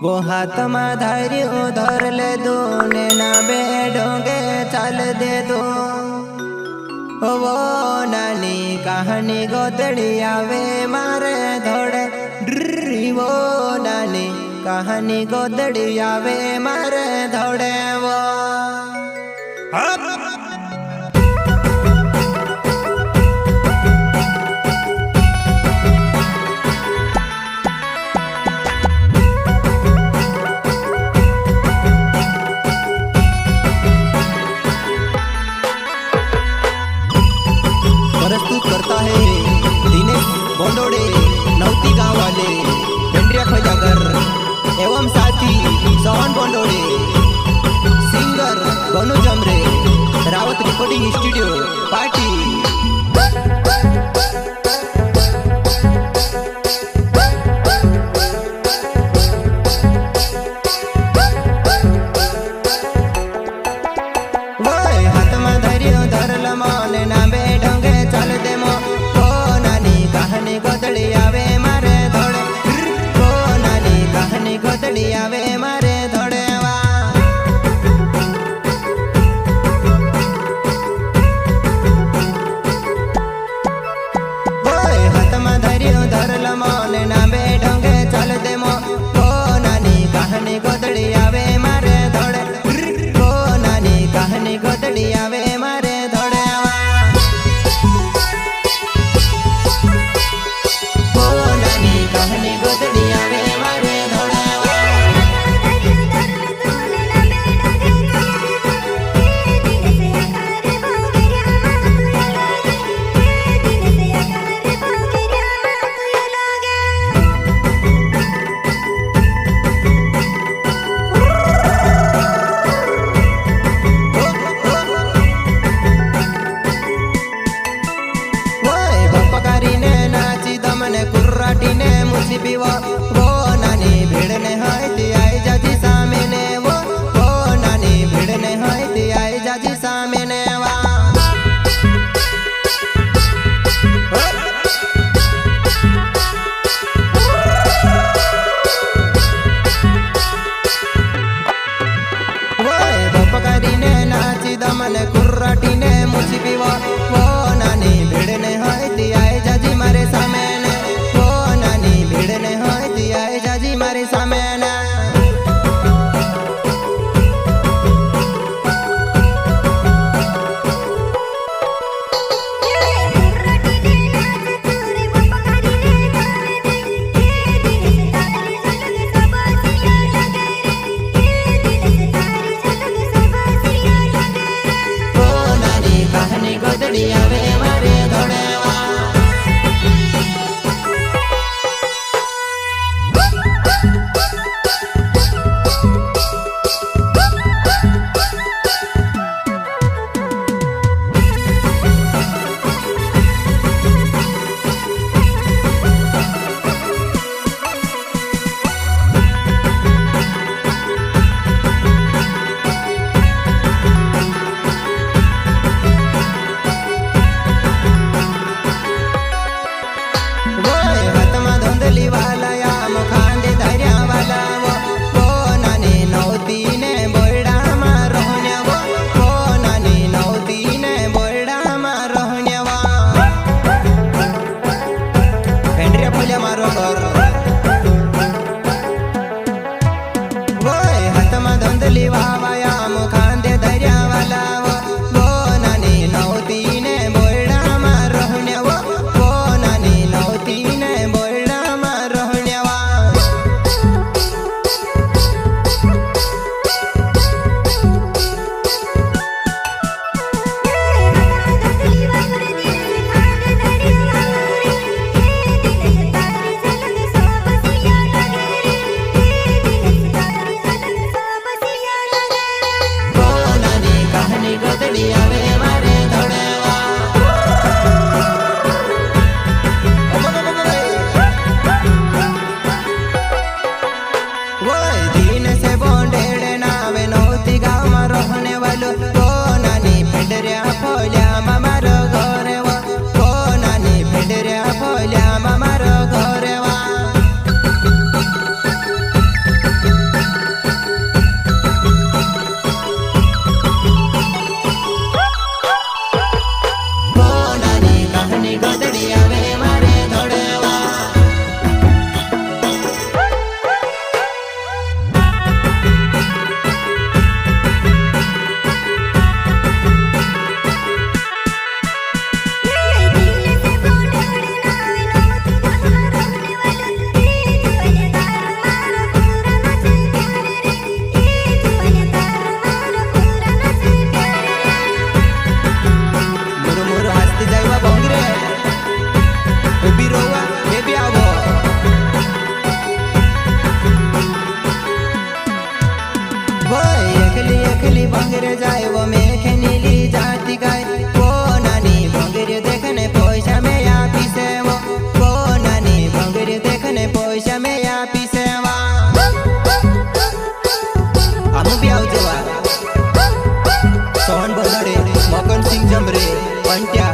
वो हाथ में धार्यो धर ले दो ने ना बेडोगे चल दे दो। वो नानी कहानी गोदड़ी आवे मारे धोड़े ड्री। वो नानी कहानी गोदड़ी आवे मारे धोड़े वो प्रस्तुत करता है दिनेश बोंडोड़े नौती गांव वाले पेंड्रिया खोजागर एवं साथी सोहन बोंडोड़े सिंगर गोनू जमरे रावत रिकॉर्डिंग स्टूडियो पार्टी। वो नानी भीड़ ने हाथी आई जाजी सामे ने वो नानी भीड़ ने हाथी आई जाजी सामे ने वा बपकारी ने नाची दमन कुर्राटी ने मुझी पीवा। वो नानी भीड़ ने हाथी आई जाजी मारे सामे ने भीड़ ने हाथी आए जाजी मारे सामे ना। कहानी गोदड़ी आवे मारे धोड़े भंगरे जाए वो मेखे नीली जाती गाय वो नानी भंगरे देखने पैसा में या पीसे वो नानी भंगरे देखने पैसा में या पीसे हम भी आओ जवा सोहन बंदरे मकन सिंह जमरे पंट्या